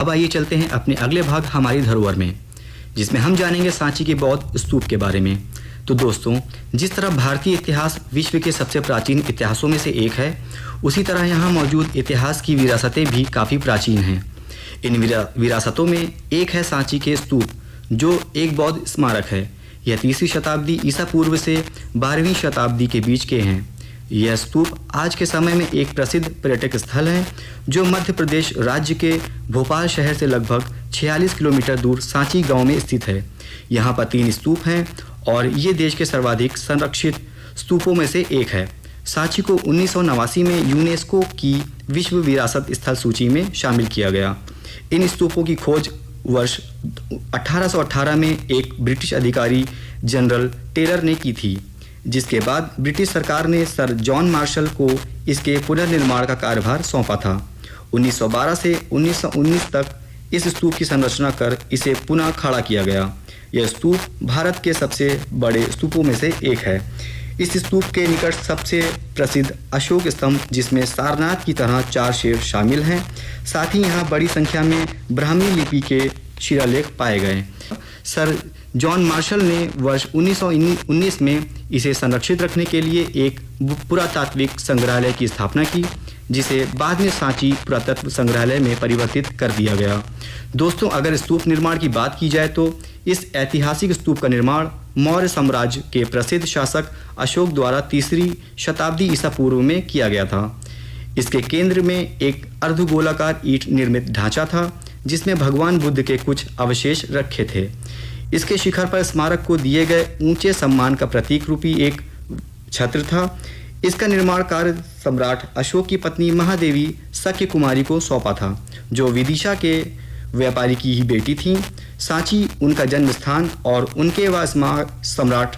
अब आइए चलते हैं अपने अगले भाग हमारी धरोहर में, जिसमें हम जानेंगे सांची के बौद्ध स्तूप के बारे में। तो दोस्तों, जिस तरह भारतीय इतिहास विश्व के सबसे प्राचीन इतिहासों में से एक है, उसी तरह यहाँ मौजूद इतिहास की विरासतें भी काफ़ी प्राचीन हैं। इन विरासतों में एक है सांची के स्तूप, जो एक बौद्ध स्मारक है। यह 3वीं शताब्दी ईसा पूर्व से 12वीं शताब्दी के बीच के हैं। यह स्तूप आज के समय में एक प्रसिद्ध पर्यटक स्थल है, जो मध्य प्रदेश राज्य के भोपाल शहर से लगभग 46 किलोमीटर दूर सांची गांव में स्थित है। यहाँ पर 3 स्तूप हैं और ये देश के सर्वाधिक संरक्षित स्तूपों में से एक है। सांची को 1989 में यूनेस्को की विश्व विरासत स्थल सूची में शामिल किया गया। इन स्तूपों की खोज वर्ष 1818 में एक ब्रिटिश अधिकारी जनरल टेलर ने की थी, जिसके बाद ब्रिटिश सरकार ने सर जॉन मार्शल को इसके पुनर्निर्माण का कार्यभार सौंपा था। 1912 से 1919 तक इस स्तूप की संरचना कर इसे पुनः खड़ा किया गया। यह स्तूप भारत के सबसे बड़े स्तूपों में से एक है। इस स्तूप के निकट सबसे प्रसिद्ध अशोक स्तंभ, जिसमें सारनाथ की तरह 4 शेर शामिल हैं। साथ ही यहाँ बड़ी संख्या में ब्राह्मी लिपि के शिलालेख पाए गए। सर जॉन मार्शल ने वर्ष 1919 में इसे संरक्षित रखने के लिए एक पुरातात्विक संग्रहालय की स्थापना की, जिसे बाद में सांची पुरातत्व संग्रहालय में परिवर्तित कर दिया गया। दोस्तों, अगर स्तूप निर्माण की बात की जाए तो इस ऐतिहासिक स्तूप का निर्माण मौर्य साम्राज्य के प्रसिद्ध शासक अशोक द्वारा 3री शताब्दी ईसा पूर्व में किया गया था। इसके केंद्र में एक अर्धगोलाकार ईंट निर्मित ढांचा था, जिसमें भगवान बुद्ध के कुछ अवशेष रखे थे। इसके शिखर पर स्मारक को दिए गए ऊंचे सम्मान का प्रतीक रूपी एक छत्र था। इसका निर्माण कार्य सम्राट अशोक की पत्नी महादेवी शक्य कुमारी को सौंपा था, जो विदिशा के व्यापारी की ही बेटी थीं। सांची उनका जन्म स्थान और उनके व सम्राट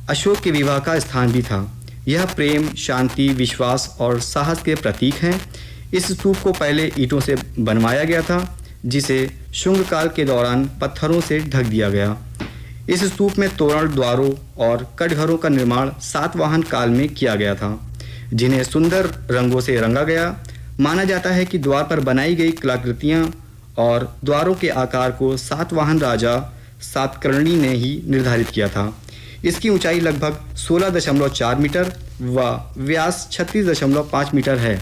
अशोक के विवाह का स्थान भी था। यह प्रेम, शांति, विश्वास और साहस के प्रतीक हैं। इस स्तूप को पहले ईंटों से बनवाया गया था, जिसे शुंग काल के दौरान पत्थरों से ढक दिया गया। इस स्तूप में तोरण, द्वारों और कटघरों का निर्माण सातवाहन काल में किया गया था, जिन्हें सुंदर रंगों से रंगा गया। माना जाता है कि द्वार पर बनाई गई कलाकृतियां और द्वारों के आकार को सातवाहन राजा सातकर्णी ने ही निर्धारित किया था। इसकी ऊंचाई लगभग 16.4 मीटर व व्यास 36.5 मीटर है।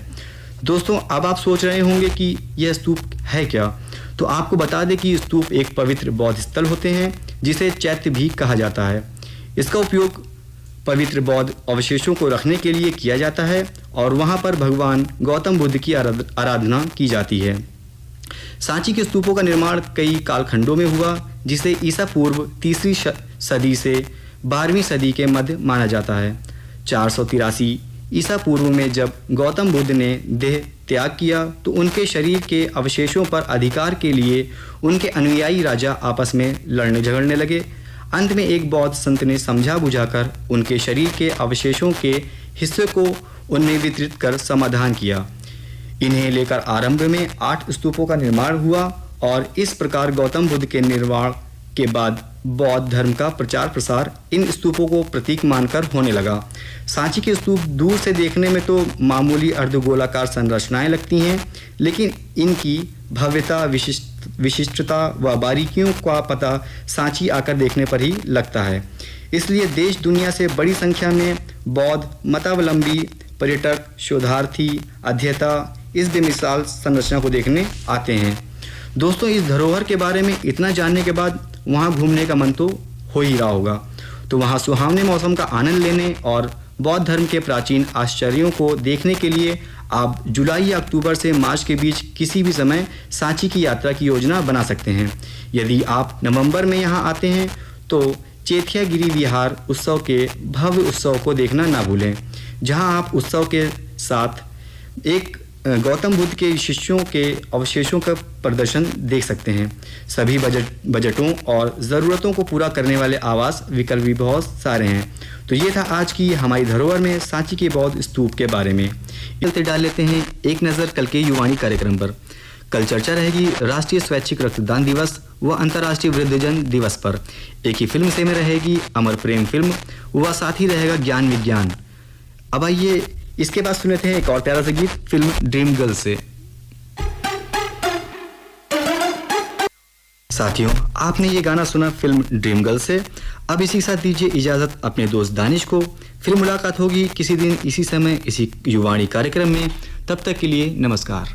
दोस्तों, अब आप सोच रहे होंगे कि यह स्तूप है क्या, तो आपको बता दें कि स्तूप एक पवित्र बौद्ध स्थल होते हैं, जिसे चैत्य भी कहा जाता है। इसका उपयोग पवित्र बौद्ध अवशेषों को रखने के लिए किया जाता है और वहां पर भगवान गौतम बुद्ध की आराधना की जाती है। सांची के स्तूपों का निर्माण कई कालखंडों में हुआ, जिसे ईसा पूर्व 3री सदी से 12वीं सदी के मध्य माना जाता है। 483 ईसा पूर्व में जब गौतम बुद्ध ने देह त्याग किया, तो उनके शरीर के अवशेषों पर अधिकार के लिए उनके अनुयायी राजा आपस में लड़ने झगड़ने लगे। अंत में एक बौद्ध संत ने समझा बुझाकर उनके शरीर के अवशेषों के हिस्से को उनमें वितरित कर समाधान किया। इन्हें लेकर आरंभ में 8 स्तूपों का निर्माण हुआ और इस प्रकार गौतम बुद्ध के निर्माण के बाद बौद्ध धर्म का प्रचार प्रसार इन स्तूपों को प्रतीक मानकर होने लगा। सांची के स्तूप दूर से देखने में तो मामूली अर्धगोलाकार संरचनाएं लगती हैं, लेकिन इनकी भव्यता, विशिष्टता व बारीकियों का पता सांची आकर देखने पर ही लगता है। इसलिए देश दुनिया से बड़ी संख्या में बौद्ध मतावलंबी पर्यटक, शोधार्थी, अध्येता इस बेमिसाल संरचना को देखने आते हैं। दोस्तों, इस धरोहर के बारे में इतना जानने के बाद वहाँ घूमने का मन तो हो ही रहा होगा। तो वहाँ सुहावने मौसम का आनंद लेने और बौद्ध धर्म के प्राचीन आश्चर्यों को देखने के लिए आप जुलाई या अक्टूबर से मार्च के बीच किसी भी समय सांची की यात्रा की योजना बना सकते हैं। यदि आप नवंबर में यहाँ आते हैं तो चैत्य गिरी विहार उत्सव के भव्य उत्सव को देखना ना भूलें, जहाँ आप उत्सव के साथ एक गौतम बुद्ध के शिष्यों के अवशेषों का प्रदर्शन देख सकते हैं। सभी बजटों और ज़रूरतों को पूरा करने वाले आवास विकल्प भी बहुत सारे हैं। तो ये था आज की हमारी धरोहर में सांची के बौद्ध स्तूप के बारे में। चलते डाल लेते हैं एक नज़र कल के युवाणी कार्यक्रम पर। कल चर्चा रहेगी राष्ट्रीय स्वैच्छिक रक्तदान दिवस व अंतर्राष्ट्रीय वृद्धजन दिवस पर। एक ही फिल्म से में रहेगी अमर प्रेम फिल्म व साथ ही रहेगा ज्ञान विज्ञान। अब आइए इसके बाद सुनते हैं एक और प्यारा सा गीत फिल्म ड्रीम गर्ल से। साथियों, आपने ये गाना सुना फिल्म ड्रीम गर्ल से। अब इसी के साथ दीजिए इजाज़त अपने दोस्त दानिश को। फिर मुलाकात होगी किसी दिन इसी समय इसी युवाणी कार्यक्रम में। तब तक के लिए नमस्कार।